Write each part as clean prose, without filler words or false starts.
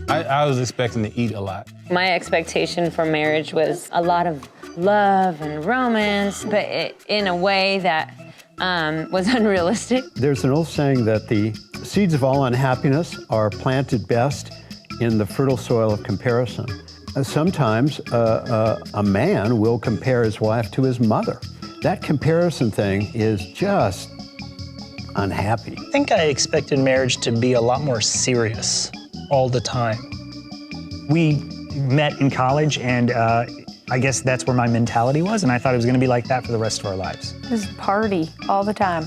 I was expecting to eat a lot. My expectation for marriage was a lot of love and romance, but in a way that was unrealistic. There's an old saying that the seeds of all unhappiness are planted best in the fertile soil of comparison. Sometimes a man will compare his wife to his mother. That comparison thing is just unhappy. I think I expected marriage to be a lot more serious all the time. We met in college, and I guess that's where my mentality was, and I thought it was going to be like that for the rest of our lives. Just party all the time.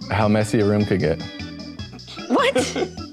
How messy a room could get. What?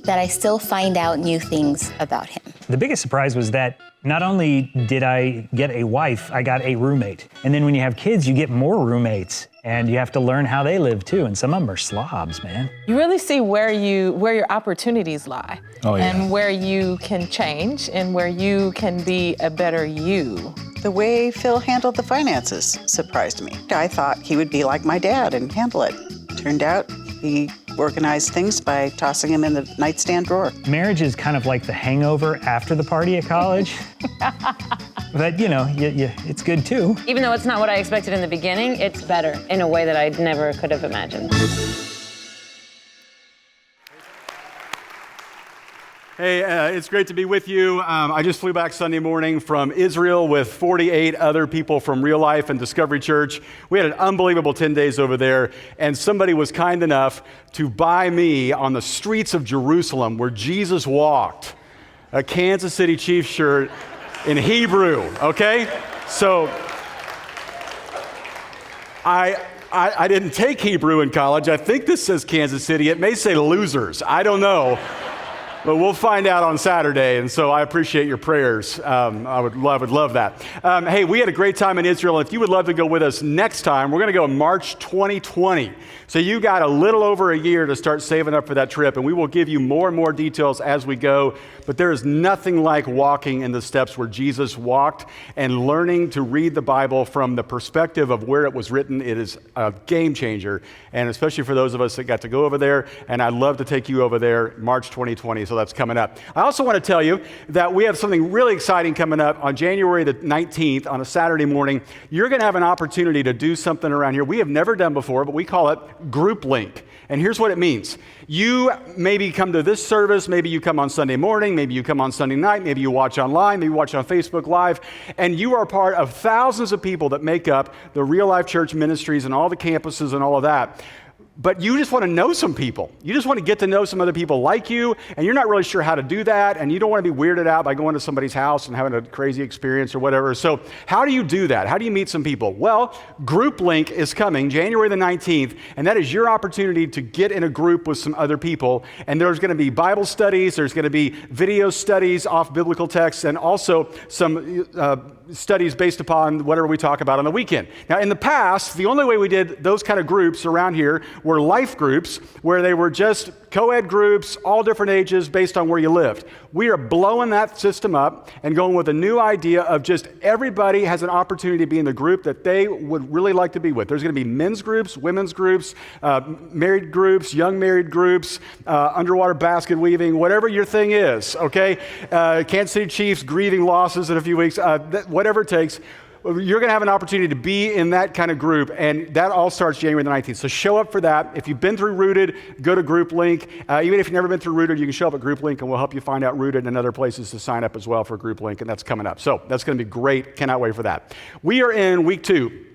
That I still find out new things about him. The biggest surprise was that not only did I get a wife, I got a roommate. And then when you have kids, you get more roommates, and you have to learn how they live too. And some of them are slobs, man. You really see where your opportunities lie. Oh, yeah. And where you can change and where you can be a better you. The way Phil handled the finances surprised me. I thought he would be like my dad and handle it. Turned out he organized things by tossing them in the nightstand drawer. Marriage is kind of like the hangover after the party at college. But, you know, it's good too. Even though it's not what I expected in the beginning, it's better in a way that I never could have imagined. Hey, it's great to be with you. I just flew back Sunday morning from Israel with 48 other people from Real Life and Discovery Church. We had an unbelievable 10 days over there, and somebody was kind enough to buy me on the streets of Jerusalem where Jesus walked a Kansas City Chiefs shirt in Hebrew, okay? So I didn't take Hebrew in college. I think this says Kansas City. It may say losers. I don't know. But we'll find out on Saturday, and so I appreciate your prayers. I would love that. Hey, we had a great time in Israel. If you would love to go with us next time, we're going to go in March 2020. So you got a little over a year to start saving up for that trip, and we will give you more and more details as we go. But there is nothing like walking in the steps where Jesus walked and learning to read the Bible from the perspective of where it was written. It is a game changer, and especially for those of us that got to go over there, and I'd love to take you over there March 2020. So that's coming up. I also want to tell you that we have something really exciting coming up on January the 19th on a Saturday morning. You're going to have an opportunity to do something around here we have never done before, but we call it Group Link. And here's what it means. You maybe come to this service, maybe you come on Sunday morning, maybe you come on Sunday night, maybe you watch online, maybe you watch on Facebook Live, and you are part of thousands of people that make up the Real Life Church ministries and all the campuses and all of that. But you just want to know some people. You just want to get to know some other people like you, and you're not really sure how to do that, and you don't want to be weirded out by going to somebody's house and having a crazy experience or whatever. So how do you do that? How do you meet some people? Well, Group Link is coming January the 19th, and that is your opportunity to get in a group with some other people. And there's going to be Bible studies, there's going to be video studies off biblical texts, and also some studies based upon whatever we talk about on the weekend. Now, in the past, the only way we did those kind of groups around here were life groups, where they were just co-ed groups, all different ages based on where you lived. We are blowing that system up and going with a new idea of just everybody has an opportunity to be in the group that they would really like to be with. There's going to be men's groups, women's groups, married groups, young married groups, underwater basket weaving, whatever your thing is, okay? Kansas City Chiefs grieving losses in a few weeks, whatever it takes. You're going to have an opportunity to be in that kind of group, and that all starts January the 19th. So show up for that. If you've been through Rooted, go to Group Link. Even if you've never been through Rooted, you can show up at Group Link, and we'll help you find out Rooted and other places to sign up as well for Group Link, and that's coming up. So that's going to be great. Cannot wait for that. We are in week 2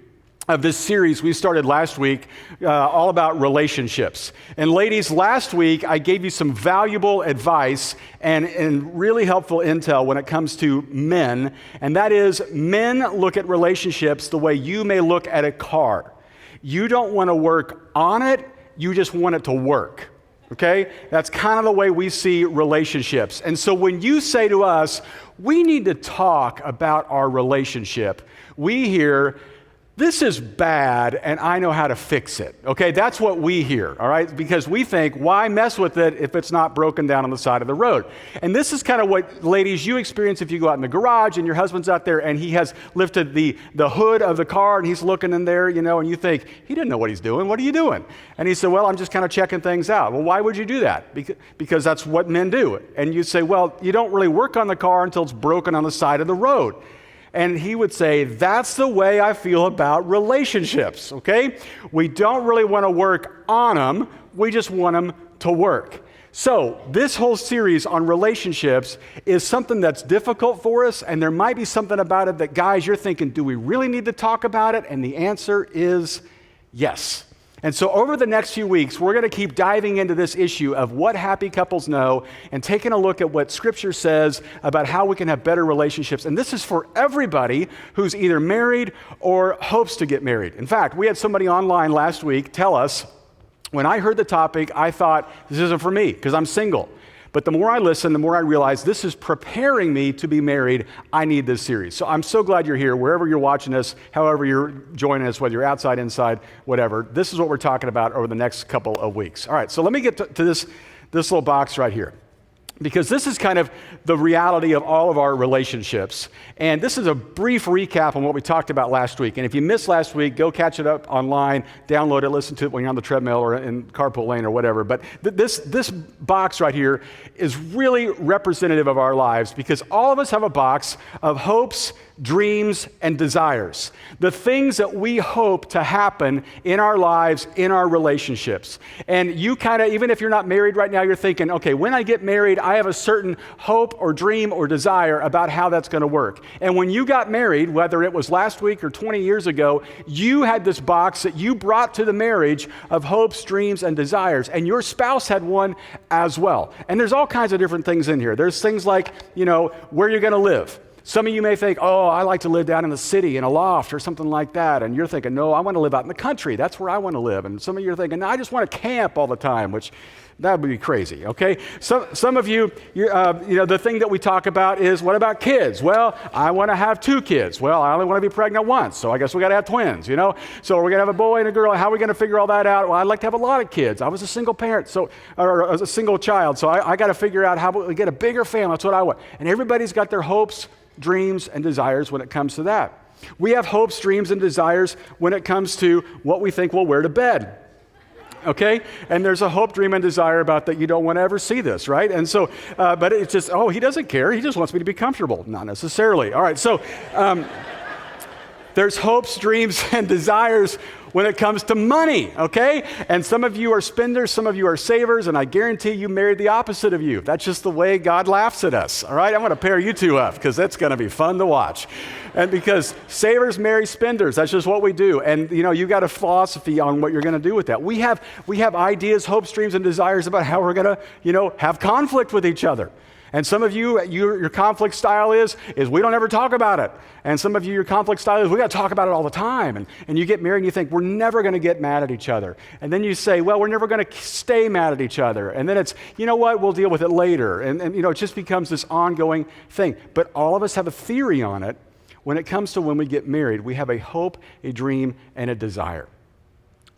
of this series we started last week, all about relationships. And ladies, last week I gave you some valuable advice and really helpful intel when it comes to men, and that is men look at relationships the way you may look at a car. You don't want to work on it, you just want it to work. Okay? That's kind of the way we see relationships. And so when you say to us, we need to talk about our relationship, we hear, this is bad and I know how to fix it. Okay, that's what we hear, all right? Because we think, why mess with it if it's not broken down on the side of the road? And this is kind of what, ladies, you experience if you go out in the garage and your husband's out there and he has lifted the hood of the car and he's looking in there, you know, and you think, he didn't know what he's doing. What are you doing? And he said, well, I'm just kind of checking things out. Well, why would you do that? Because that's what men do. And you say, well, you don't really work on the car until it's broken on the side of the road. And he would say, that's the way I feel about relationships, okay? We don't really want to work on them. We just want them to work. So this whole series on relationships is something that's difficult for us, and there might be something about it that, guys, you're thinking, do we really need to talk about it? And the answer is yes. And so over the next few weeks, we're going to keep diving into this issue of what happy couples know and taking a look at what Scripture says about how we can have better relationships. And this is for everybody who's either married or hopes to get married. In fact, we had somebody online last week tell us, when I heard the topic, I thought, this isn't for me because I'm single. But the more I listen, the more I realize this is preparing me to be married. I need this series. So I'm so glad you're here, wherever you're watching us, however you're joining us, whether you're outside, inside, whatever. This is what we're talking about over the next couple of weeks. All right, so let me get to this little box right here, because this is kind of the reality of all of our relationships. And this is a brief recap on what we talked about last week. And if you missed last week, go catch it up online, download it, listen to it when you're on the treadmill or in carpool lane or whatever. But this box right here is really representative of our lives, because all of us have a box of hopes, dreams, and desires. The things that we hope to happen in our lives, in our relationships. And you kind of, even if you're not married right now, you're thinking, okay, when I get married, I have a certain hope or dream or desire about how that's going to work. And when you got married, whether it was last week or 20 years ago, you had this box that you brought to the marriage of hopes, dreams, and desires. And your spouse had one as well. And there's all kinds of different things in here. There's things like, you know, where you're going to live. Some of you may think, oh, I like to live down in the city in a loft or something like that. And you're thinking, no, I want to live out in the country. That's where I want to live. And some of you are thinking, no, I just want to camp all the time, which that would be crazy, okay? Some of you, the thing that we talk about is, what about kids? Well, I want to have 2 kids. Well, I only want to be pregnant once, so I guess we got to have twins, you know? So we're going to have a boy and a girl. How are we going to figure all that out? Well, I'd like to have a lot of kids. I was a single parent, or a single child, so I got to figure out how we get a bigger family. That's what I want. And everybody's got their hopes, dreams, and desires when it comes to that. We have hopes, dreams, and desires when it comes to what we think we'll wear to bed. Okay? And there's a hope, dream, and desire about that you don't want to ever see this, right? And so, but it's just, oh, he doesn't care. He just wants me to be comfortable. Not necessarily. All right, so there's hopes, dreams, and desires when it comes to money, okay? And some of you are spenders, some of you are savers, and I guarantee you married the opposite of you. That's just the way God laughs at us, all right? I'm going to pair you two up because that's going to be fun to watch. And because savers marry spenders, that's just what we do. And, you know, you got a philosophy on what you're going to do with that. We have ideas, hopes, dreams, and desires about how we're going to, you know, have conflict with each other. And some of you, your conflict style is we don't ever talk about it. And some of you, your conflict style is we got to talk about it all the time. And you get married and you think, we're never going to get mad at each other. And then you say, well, we're never going to stay mad at each other. And then it's, you know what, we'll deal with it later. And you know, it just becomes this ongoing thing. But all of us have a theory on it. When it comes to when we get married, we have a hope, a dream, and a desire.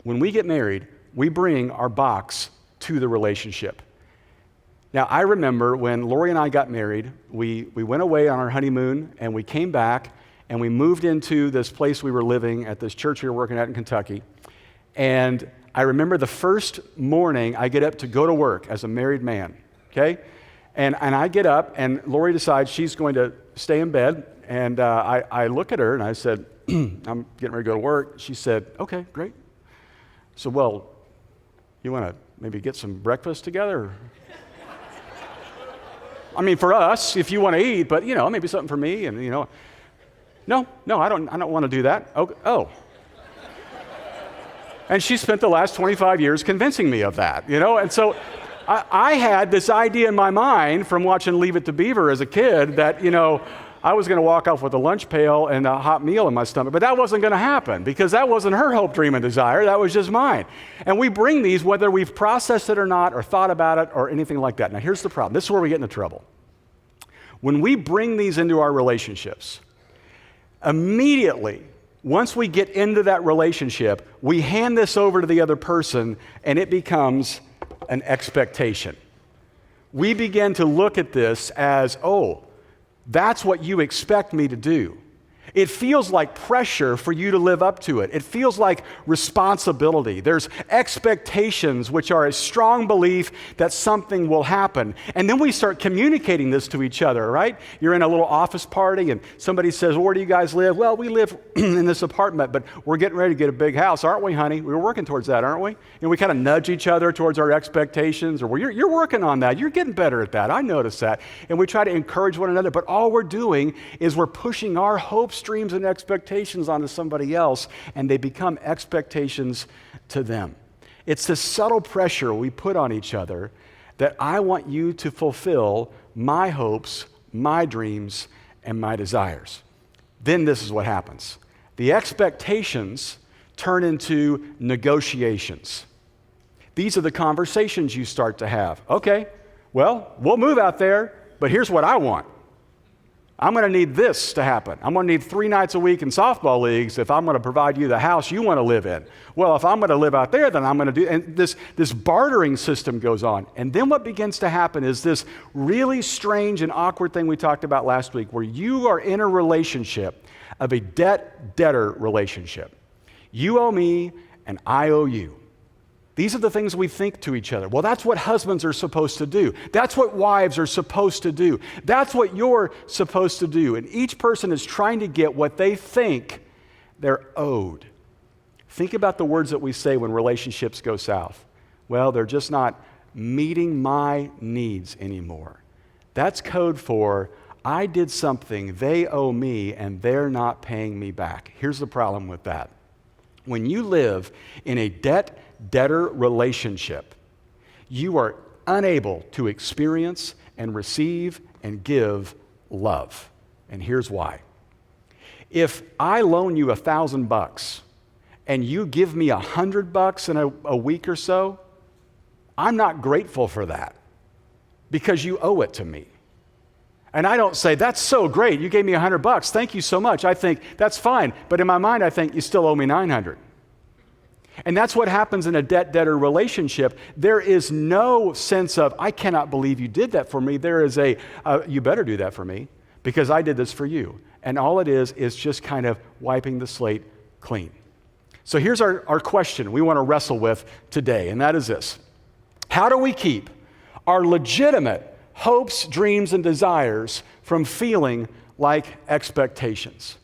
When we get married, we bring our box to the relationship. Now, I remember when Lori and I got married, we went away on our honeymoon, and we came back, and we moved into this place we were living at, this church we were working at in Kentucky. And I remember the first morning I get up to go to work as a married man, okay? And I get up, and Lori decides she's going to stay in bed, and I look at her, and I said, I'm getting ready to go to work. She said, okay, great. So, well, you want to maybe get some breakfast together? I mean, for us, if you want to eat, but, you know, maybe something for me, and, you know. No, I don't want to do that. Oh. And she spent the last 25 years convincing me of that, you know. And so I had this idea in my mind from watching Leave It to Beaver as a kid that, you know, I was going to walk off with a lunch pail and a hot meal in my stomach. But that wasn't going to happen because that wasn't her hope, dream, and desire. That was just mine. And we bring these whether we've processed it or not or thought about it or anything like that. Now, here's the problem. This is where we get into trouble. When we bring these into our relationships, immediately Once we get into that relationship, we hand this over to the other person and it becomes an expectation. We begin to look at this as, oh, that's what you expect me to do. It feels like pressure for you to live up to it. It feels like responsibility. There's expectations, which are a strong belief that something will happen. And then we start communicating this to each other, right? You're in a little office party and somebody says, well, where do you guys live? Well, we live in this apartment, but we're getting ready to get a big house, aren't we, honey? We're working towards that, aren't we? And we kind of nudge each other towards our expectations, or well, you're working on that. You're getting better at that. I noticed that. And we try to encourage one another, but all we're doing is we're pushing our hopes, dreams, and expectations onto somebody else, and they become expectations to them. It's this subtle pressure we put on each other that I want you to fulfill my hopes, my dreams, and my desires. Then this is what happens. The expectations turn into negotiations. These are the conversations you start to have. Okay, well, we'll move out there, but here's what I want. I'm going to need this to happen. I'm going to need 3 nights a week in softball leagues if I'm going to provide you the house you want to live in. Well, if I'm going to live out there, then I'm going to do, and this bartering system goes on. And then what begins to happen is this really strange and awkward thing we talked about last week, where you are in a relationship of a debt-debtor relationship. You owe me and I owe you. These are the things we think to each other. Well, that's what husbands are supposed to do. That's what wives are supposed to do. That's what you're supposed to do. And each person is trying to get what they think they're owed. Think about the words that we say when relationships go south. Well, they're just not meeting my needs anymore. That's code for, I did something they owe me and they're not paying me back. Here's the problem with that. When you live in a debt-debtor relationship, you are unable to experience and receive and give love. And here's why. If I loan you $1,000 and you give me $100 in a week or so, I'm not grateful for that because you owe it to me. And I don't say, that's so great, you gave me $100, thank you so much. I think, that's fine. But in my mind, I think, you still owe me $900. And that's what happens in a debt-debtor relationship. There is no sense of, I cannot believe you did that for me. There is you better do that for me because I did this for you. And all it is just kind of wiping the slate clean. So here's our question we want to wrestle with today, and that is this. How do we keep our legitimate hopes, dreams, and desires from feeling like expectations?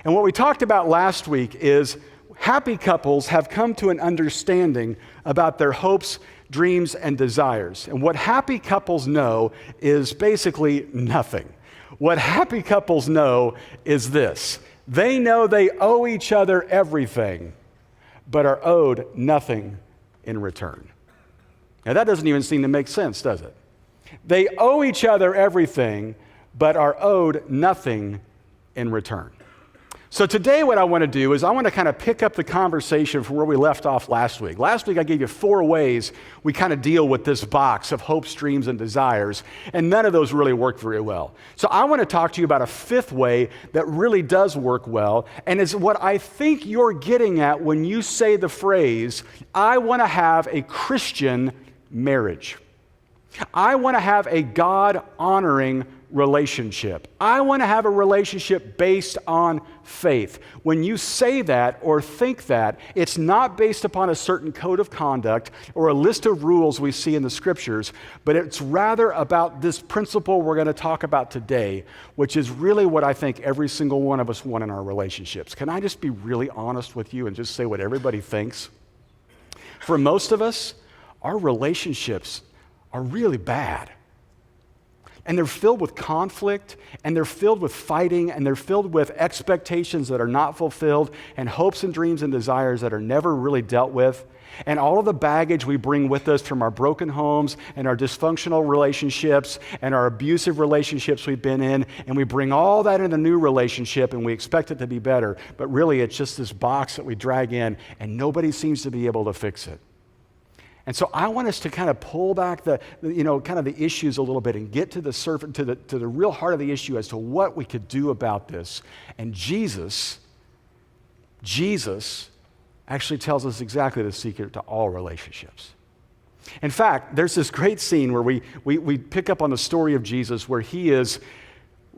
And what we talked about last week is happy couples have come to an understanding about their hopes, dreams, and desires. And what happy couples know is basically nothing. What happy couples know is this. They know they owe each other everything, but are owed nothing in return. Now that doesn't even seem to make sense, does it? They owe each other everything, but are owed nothing in return. So today what I want to do is I want to kind of pick up the conversation from where we left off last week. Last week I gave you 4 ways we kind of deal with this box of hopes, dreams, and desires, and none of those really work very well. So I want to talk to you about a 5th way that really does work well, and is what I think you're getting at when you say the phrase, I want to have a Christian marriage. I want to have a God-honoring relationship. I want to have a relationship based on faith. When you say that or think that, it's not based upon a certain code of conduct or a list of rules we see in the scriptures, but it's rather about this principle we're going to talk about today, which is really what I think every single one of us want in our relationships. Can I just be really honest with you and just say what everybody thinks? For most of us, our relationships are really bad. And they're filled with conflict, and they're filled with fighting, and they're filled with expectations that are not fulfilled, and hopes and dreams and desires that are never really dealt with. And all of the baggage we bring with us from our broken homes and our dysfunctional relationships and our abusive relationships we've been in, and we bring all that in a new relationship and we expect it to be better, but really it's just this box that we drag in, and nobody seems to be able to fix it. And so I want us to kind of pull back the issues a little bit and get to the surface, to the real heart of the issue as to what we could do about this. And Jesus Jesus actually tells us exactly the secret to all relationships. In fact, there's this great scene where we pick up on the story of Jesus where he is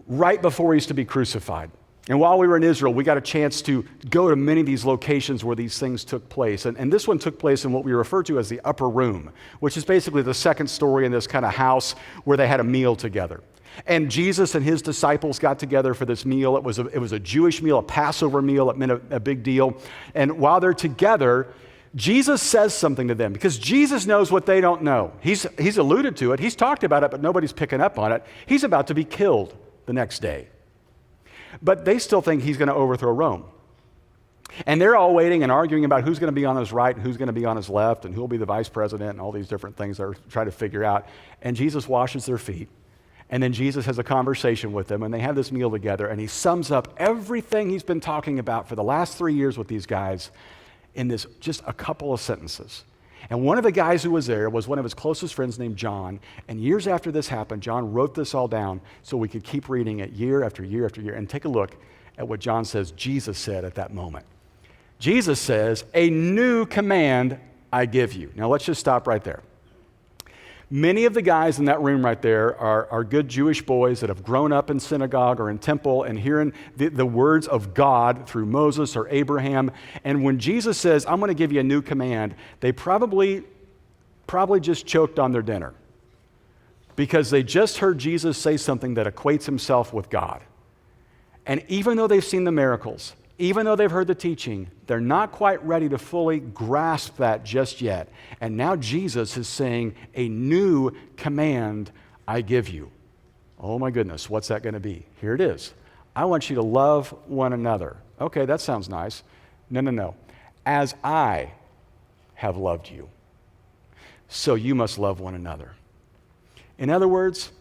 right before he's to be crucified. And while we were in Israel, we got a chance to go to many of these locations where these things took place. And this one took place in what we refer to as the upper room, which is basically the second story in this kind of house where they had a meal together. And Jesus and his disciples got together for this meal. It was a Jewish meal, a Passover meal. It meant a big deal. And while they're together, Jesus says something to them because Jesus knows what they don't know. He's alluded to it. He's talked about it, but nobody's picking up on it. He's about to be killed the next day. But they still think he's going to overthrow Rome. And they're all waiting and arguing about who's going to be on his right and who's going to be on his left and who will be the vice president and all these different things they're trying to figure out. And Jesus washes their feet. And then Jesus has a conversation with them, and they have this meal together, and he sums up everything he's been talking about for the last 3 years with these guys in this just a couple of sentences. And one of the guys who was there was one of his closest friends named John, and years after this happened, John wrote this all down so we could keep reading it year after year after year. And take a look at what John says Jesus said at that moment. Jesus says, "A new command I give you." Now let's just stop right there. Many of the guys in that room right there are good Jewish boys that have grown up in synagogue or in temple and hearing the words of God through Moses or Abraham. And when Jesus says, "I'm going to give you a new command," they probably just choked on their dinner because they just heard Jesus say something that equates himself with God. And even though they've seen the miracles, even though they've heard the teaching, they're not quite ready to fully grasp that just yet. And now Jesus is saying, "A new command I give you." Oh my goodness, what's that going to be? Here it is. "I want you to love one another." Okay, that sounds nice. No. "As I have loved you, so you must love one another." In other words,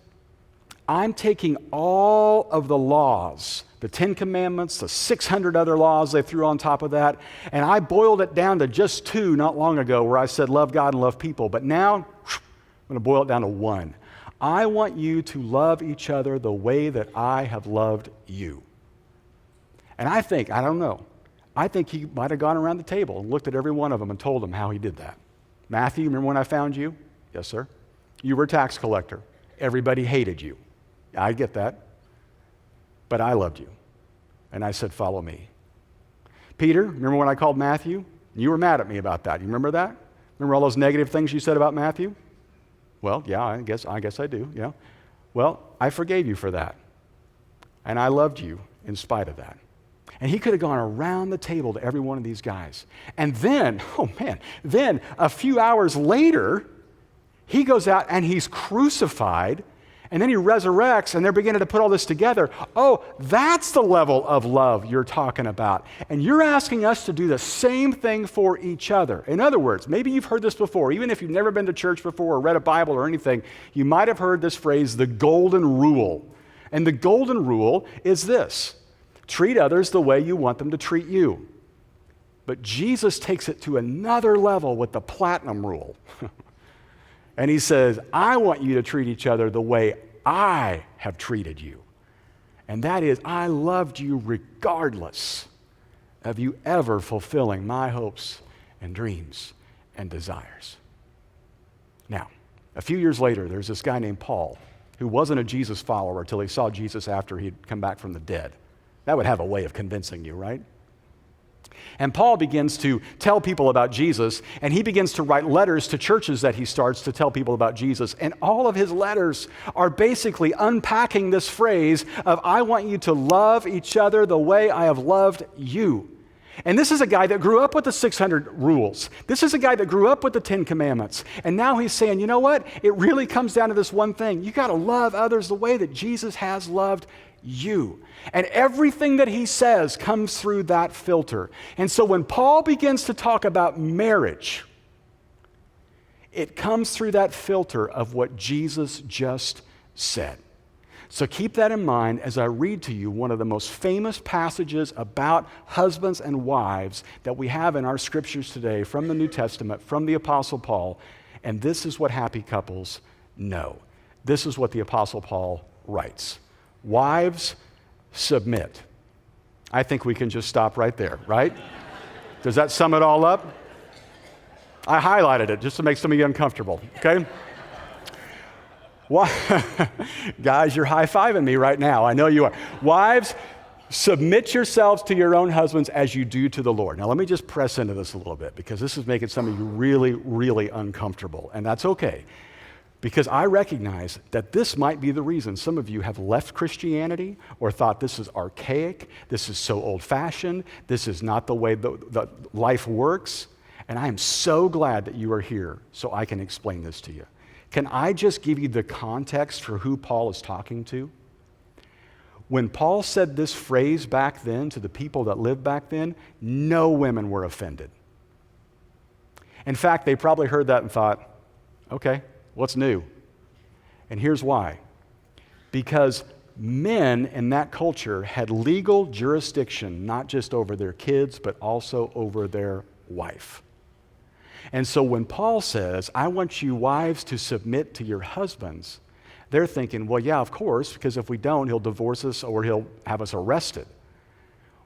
I'm taking all of the laws, the 10 Commandments, the 600 other laws they threw on top of that, and I boiled it down to just 2 not long ago where I said love God and love people. But now, I'm going to boil it down to 1. I want you to love each other the way that I have loved you. And I think he might have gone around the table and looked at every one of them and told them how he did that. "Matthew, remember when I found you?" "Yes, sir." "You were a tax collector. Everybody hated you." "I get that. But I loved you. And I said, follow me." "Peter, remember when I called Matthew? You were mad at me about that. You remember that? Remember all those negative things you said about Matthew?" "Well, yeah, I guess I do, yeah." "Well, I forgave you for that. And I loved you in spite of that." And he could have gone around the table to every one of these guys. And then, then a few hours later, he goes out and he's crucified. And then he resurrects, and they're beginning to put all this together. Oh, that's the level of love you're talking about. And you're asking us to do the same thing for each other. In other words, maybe you've heard this before. Even if you've never been to church before or read a Bible or anything, you might have heard this phrase, the golden rule. And the golden rule is this: treat others the way you want them to treat you. But Jesus takes it to another level with the platinum rule. And he says, "I want you to treat each other the way I have treated you." And that is, I loved you regardless of you ever fulfilling my hopes and dreams and desires. Now, a few years later, there's this guy named Paul who wasn't a Jesus follower until he saw Jesus after he'd come back from the dead. That would have a way of convincing you, right? And Paul begins to tell people about Jesus, and he begins to write letters to churches that he starts to tell people about Jesus. And all of his letters are basically unpacking this phrase of, "I want you to love each other the way I have loved you." And this is a guy that grew up with the 600 rules. This is a guy that grew up with the 10 Commandments. And now he's saying, you know what? It really comes down to this one thing. You got to love others the way that Jesus has loved you. And everything that he says comes through that filter. And so when Paul begins to talk about marriage, it comes through that filter of what Jesus just said. So keep that in mind as I read to you one of the most famous passages about husbands and wives that we have in our scriptures today from the New Testament, from the Apostle Paul. And this is what happy couples know. This is what the Apostle Paul writes. "Wives, submit." I think we can just stop right there, right? Does that sum it all up? I highlighted it just to make some of you uncomfortable, okay? Why? Guys, you're high-fiving me right now. I know you are. Wives, submit yourselves to your own husbands as you do to the Lord. Now, let me just press into this a little bit because this is making some of you really, really uncomfortable, and that's okay. Because I recognize that this might be the reason some of you have left Christianity or thought this is archaic, this is so old-fashioned, this is not the way the life works. And I am so glad that you are here so I can explain this to you. Can I just give you the context for who Paul is talking to? When Paul said this phrase back then to the people that lived back then, no women were offended. In fact, they probably heard that and thought, okay, what's new? And here's why. Because men in that culture had legal jurisdiction, not just over their kids, but also over their wife. And so when Paul says, I want you wives to submit to your husbands, they're thinking, well, yeah, of course, because if we don't, he'll divorce us or he'll have us arrested.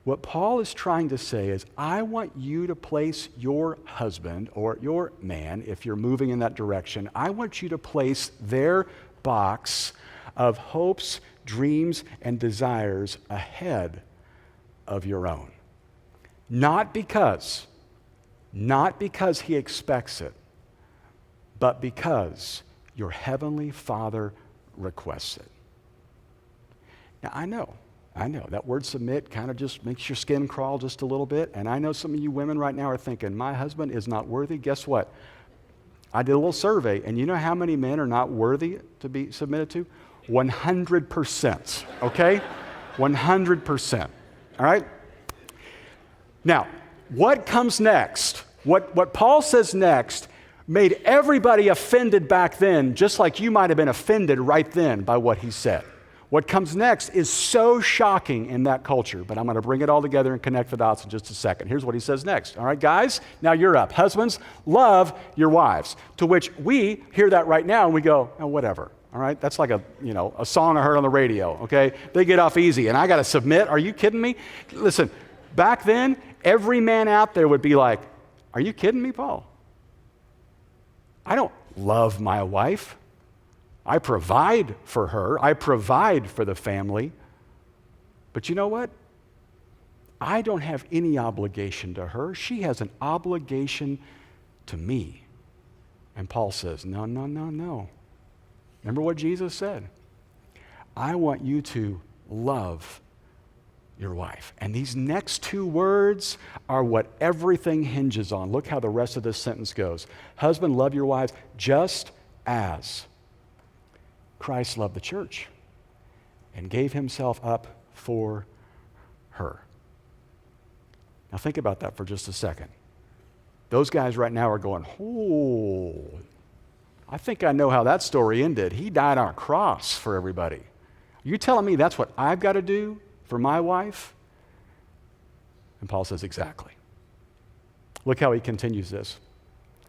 What Paul is trying to say is, I want you to place your husband or your man, if you're moving in that direction, I want you to place their box of hopes, dreams, and desires ahead of your own. Not because he expects it, but because your heavenly Father requests it. Now, I know, that word submit kind of just makes your skin crawl just a little bit, and I know some of you women right now are thinking, my husband is not worthy. Guess what? I did a little survey, and you know how many men are not worthy to be submitted to? 100%, okay? 100%, all right? Now, what comes next? What Paul says next made everybody offended back then, just like you might have been offended right then by what he said. What comes next is so shocking in that culture, but I'm going to bring it all together and connect the dots in just a second. Here's what he says next. All right, guys, now you're up. Husbands, love your wives. To which we hear that right now and we go, oh, whatever. All right, that's like a song I heard on the radio, okay? They get off easy, and I got to submit. Are you kidding me? Listen, back then, every man out there would be like, are you kidding me, Paul? I don't love my wife. I provide for her. I provide for the family. But you know what? I don't have any obligation to her. She has an obligation to me. And Paul says, no, no, no, no. Remember what Jesus said? I want you to love your wife. And these next two words are what everything hinges on. Look how the rest of this sentence goes. Husband, love your wives just as Christ loved the church and gave himself up for her. Now think about that for just a second. Those guys right now are going, oh, I think I know how that story ended. He died on a cross for everybody. You're telling me that's what I've got to do for my wife? And Paul says, exactly. Look how he continues this.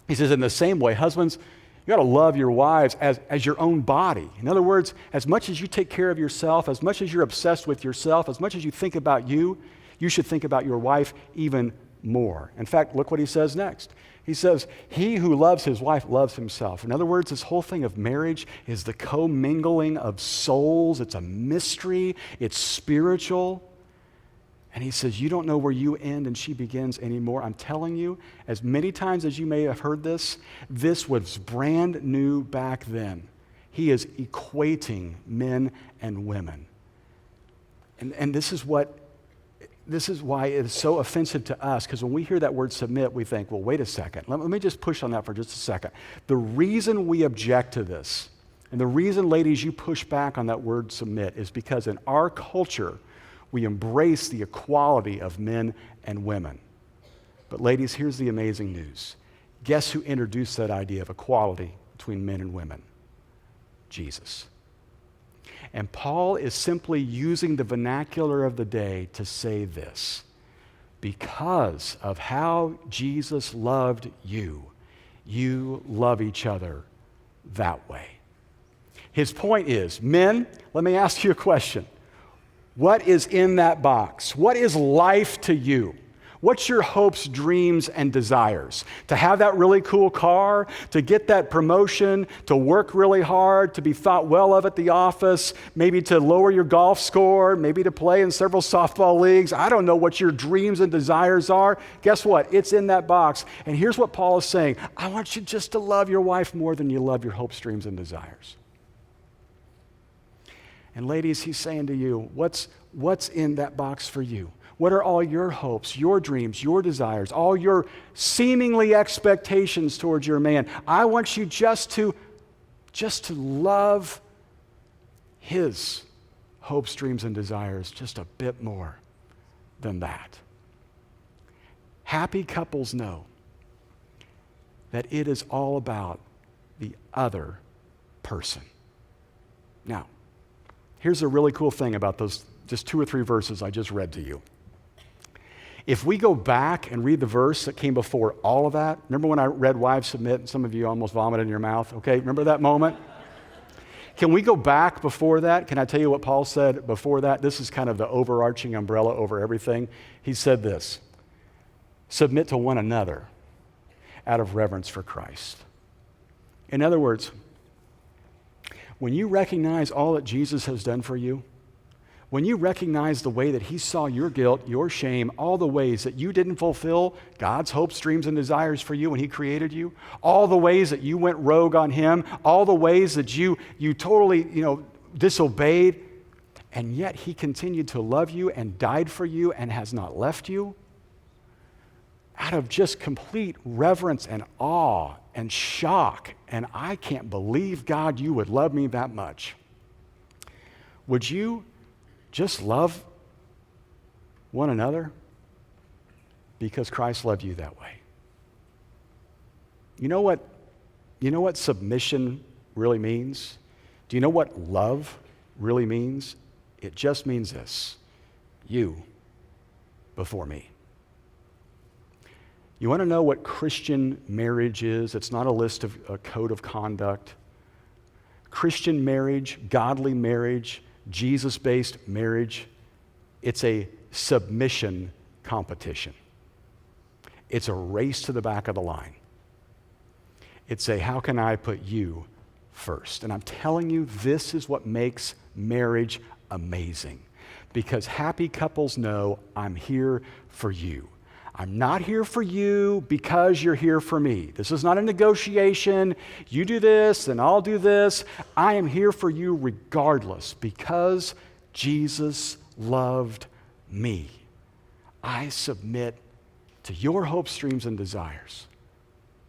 He says, in the same way, husbands, you got to love your wives as your own body. In other words, as much as you take care of yourself, as much as you're obsessed with yourself, as much as you think about you, you should think about your wife even more. In fact, look what he says next. He says, he who loves his wife loves himself. In other words, this whole thing of marriage is the commingling of souls. It's a mystery. It's spiritual. And he says, you don't know where you end and she begins anymore. I'm telling you, as many times as you may have heard this was brand new back then. He is equating men and women. And this is why it is so offensive to us, because when we hear that word submit, we think, well, wait a second. Let me just push on that for just a second. The reason we object to this, and the reason, ladies, you push back on that word submit, is because in our culture, we embrace the equality of men and women. But ladies, here's the amazing news. Guess who introduced that idea of equality between men and women? Jesus. And Paul is simply using the vernacular of the day to say this. Because of how Jesus loved you, you love each other that way. His point is, men, let me ask you a question. What is in that box? What is life to you? What's your hopes, dreams, and desires? To have that really cool car, to get that promotion, to work really hard, to be thought well of at the office, maybe to lower your golf score, maybe to play in several softball leagues. I don't know what your dreams and desires are. Guess what? It's in that box. And here's what Paul is saying. I want you just to love your wife more than you love your hopes, dreams, and desires. And ladies, he's saying to you, what's in that box for you? What are all your hopes, your dreams, your desires, all your seemingly expectations towards your man? I want you just to love his hopes, dreams, and desires just a bit more than that. Happy couples know that it is all about the other person. Now, here's a really cool thing about those just 2 or 3 verses I just read to you. If we go back and read the verse that came before all of that, remember when I read wives submit and some of you almost vomited in your mouth? Okay, remember that moment? Can we go back before that? Can I tell you what Paul said before that? This is kind of the overarching umbrella over everything. He said this, submit to one another out of reverence for Christ. In other words, when you recognize all that Jesus has done for you, when you recognize the way that he saw your guilt, your shame, all the ways that you didn't fulfill God's hopes, dreams, and desires for you when he created you, all the ways that you went rogue on him, all the ways that you totally, disobeyed, and yet he continued to love you and died for you and has not left you, out of just complete reverence and awe and shock, and I can't believe, God, you would love me that much. Would you just love one another because Christ loved you that way? You know what submission really means? Do you know what love really means? It just means this: you before me. You want to know what Christian marriage is? It's not a list of a code of conduct. Christian marriage, godly marriage, Jesus-based marriage, it's a submission competition. It's a race to the back of the line. It's a how can I put you first? And I'm telling you, this is what makes marriage amazing. Because happy couples know I'm here for you. I'm not here for you because you're here for me. This is not a negotiation. You do this and I'll do this. I am here for you regardless because Jesus loved me. I submit to your hopes, dreams, and desires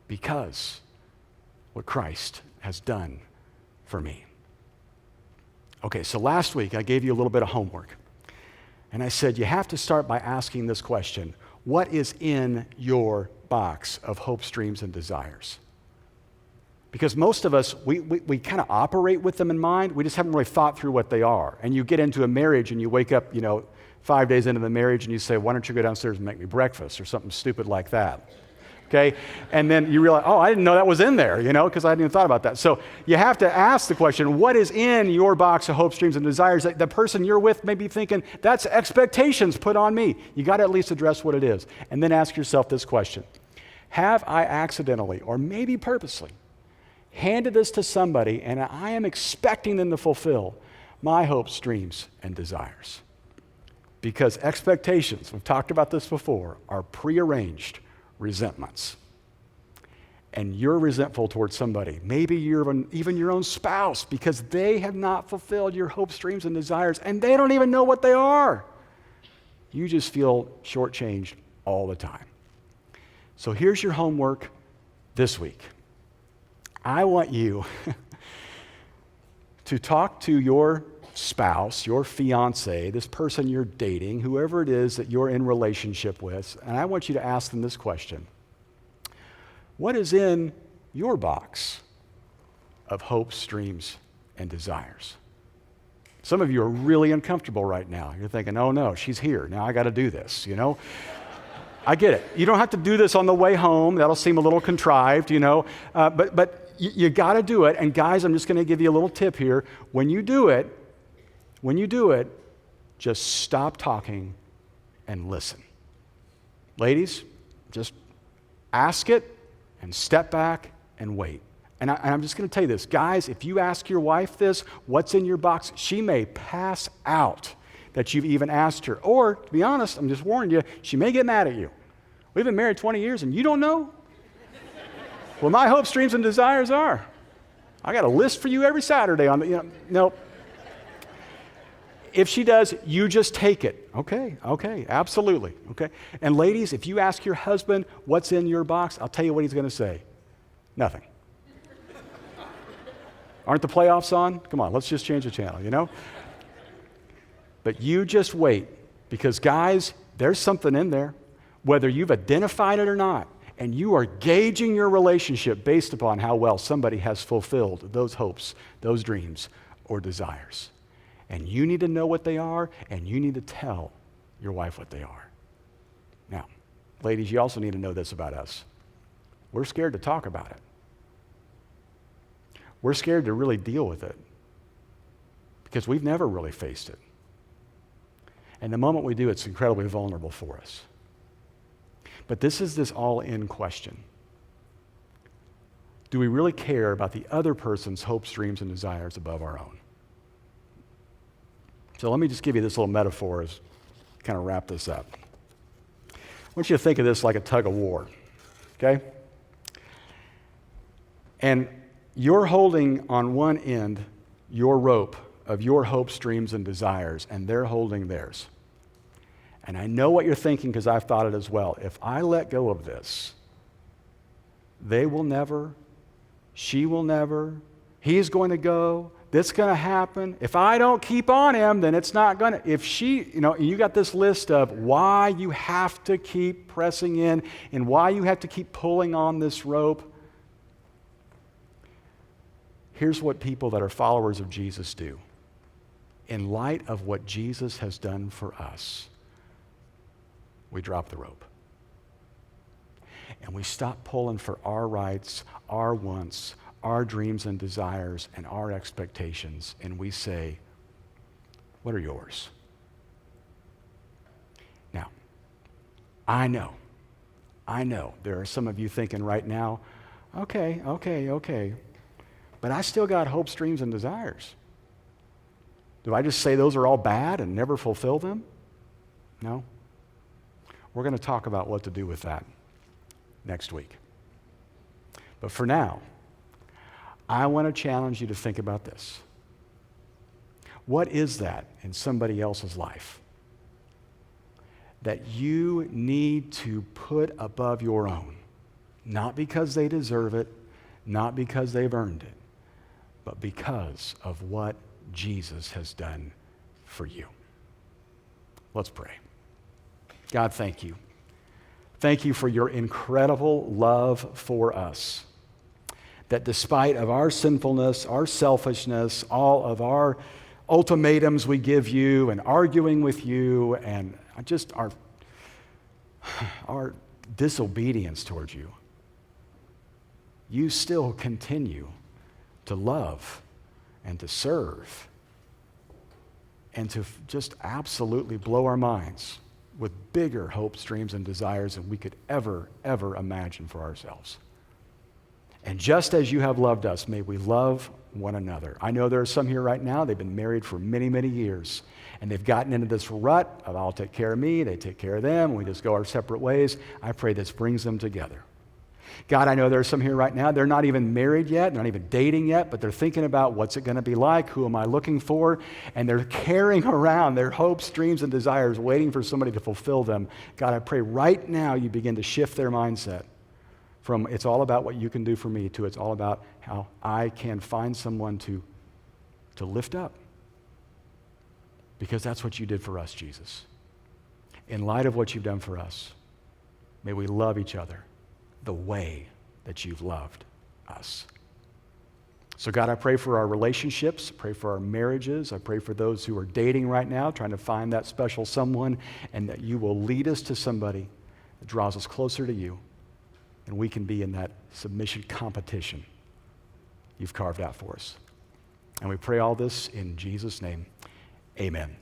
because what Christ has done for me. Okay, so last week I gave you a little bit of homework. And I said, you have to start by asking this question: what is in your box of hopes, dreams, and desires? Because most of us, we kind of operate with them in mind. We just haven't really thought through what they are. And you get into a marriage and you wake up, 5 days into the marriage and you say, why don't you go downstairs and make me breakfast or something stupid like that. Okay? And then you realize, I didn't know that was in there, because I hadn't even thought about that. So you have to ask the question, what is in your box of hopes, dreams, and desires? That the person you're with may be thinking, that's expectations put on me. You got to at least address what it is. And then ask yourself this question: have I accidentally, or maybe purposely, handed this to somebody and I am expecting them to fulfill my hopes, dreams, and desires? Because expectations, we've talked about this before, are prearranged resentments. And you're resentful towards somebody, maybe even your own spouse, because they have not fulfilled your hopes, dreams, and desires, and they don't even know what they are. You just feel shortchanged all the time. So here's your homework this week. I want you to talk to your spouse, your fiance, this person you're dating, whoever it is that you're in relationship with, and I want you to ask them this question: what is in your box of hopes, dreams, and desires? Some of you are really uncomfortable right now. You're thinking, oh no, she's here. Now I got to do this, I get it. You don't have to do this on the way home. That'll seem a little contrived, but you got to do it. And guys, I'm just going to give you a little tip here. When you do it, just stop talking and listen. Ladies, just ask it and step back and wait. And I'm just going to tell you this. Guys, if you ask your wife this, what's in your box, she may pass out that you've even asked her. Or, to be honest, I'm just warning you, she may get mad at you. We've been married 20 years and you don't know? Well, my hopes, dreams, and desires are. I got a list for you every Saturday on the, nope. If she does, you just take it. Okay, absolutely, okay. And ladies, if you ask your husband what's in your box, I'll tell you what he's going to say. Nothing. Aren't the playoffs on? Come on, let's just change the channel, But you just wait, because guys, there's something in there, whether you've identified it or not, and you are gauging your relationship based upon how well somebody has fulfilled those hopes, those dreams, or desires. And you need to know what they are, and you need to tell your wife what they are. Now, ladies, you also need to know this about us. We're scared to talk about it. We're scared to really deal with it because we've never really faced it. And the moment we do, it's incredibly vulnerable for us. But this is this all-in question. Do we really care about the other person's hopes, dreams, and desires above our own? So let me just give you this little metaphor as kind of wrap this up. I want you to think of this like a tug of war, okay? And you're holding on one end your rope of your hopes, dreams, and desires, and they're holding theirs. And I know what you're thinking because I've thought it as well. If I let go of this, they will never, she will never, he's going to go, this is going to happen. If I don't keep on him, then it's not going to. If she, you got this list of why you have to keep pressing in and why you have to keep pulling on this rope. Here's what people that are followers of Jesus do. In light of what Jesus has done for us, we drop the rope. And we stop pulling for our rights, our wants, our dreams and desires, and our expectations, and we say, what are yours? Now, I know there are some of you thinking right now, okay, but I still got hopes, dreams, and desires. Do I just say those are all bad and never fulfill them? No. We're going to talk about what to do with that next week. But for now, I want to challenge you to think about this. What is that in somebody else's life that you need to put above your own? Not because they deserve it, not because they've earned it, but because of what Jesus has done for you. Let's pray. God, thank you. Thank you for your incredible love for us. That despite of our sinfulness, our selfishness, all of our ultimatums we give you and arguing with you and just our disobedience towards you, you still continue to love and to serve and to just absolutely blow our minds with bigger hopes, dreams, and desires than we could ever imagine for ourselves. And just as you have loved us, may we love one another. I know there are some here right now, they've been married for many, many years, and they've gotten into this rut of I'll take care of me, they take care of them, and we just go our separate ways. I pray this brings them together. God, I know there are some here right now, they're not even married yet, not even dating yet, but they're thinking about what's it going to be like, who am I looking for, and they're carrying around their hopes, dreams, and desires, waiting for somebody to fulfill them. God, I pray right now you begin to shift their mindset from it's all about what you can do for me to it's all about how I can find someone to lift up. Because that's what you did for us, Jesus. In light of what you've done for us, may we love each other the way that you've loved us. So God, I pray for our relationships, I pray for our marriages, I pray for those who are dating right now, trying to find that special someone, and that you will lead us to somebody that draws us closer to you, and we can be in that submission competition you've carved out for us. And we pray all this in Jesus' name. Amen.